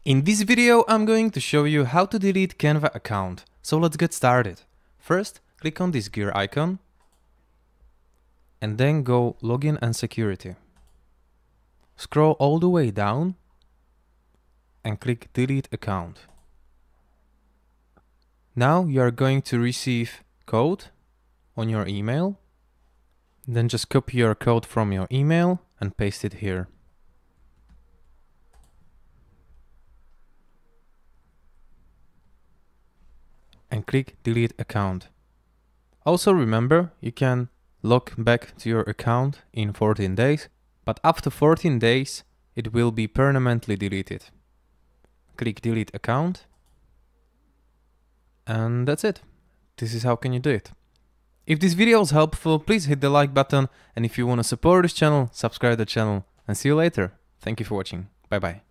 In this video I'm going to show you how to delete Canva account, so let's get started. First, click on this gear icon and then go Login and Security. Scroll all the way down and click Delete Account. Now you are going to receive code on your email. Then just copy your code from your email and paste it here. And click Delete Account. Also remember, you can log back to your account in 14 days, but after 14 days it will be permanently deleted. Click Delete Account. And that's it. This is how can you do it. If this video was helpful, please hit the like button, and if you want to support this channel, subscribe to the channel, and see you later. Thank you for watching. Bye bye.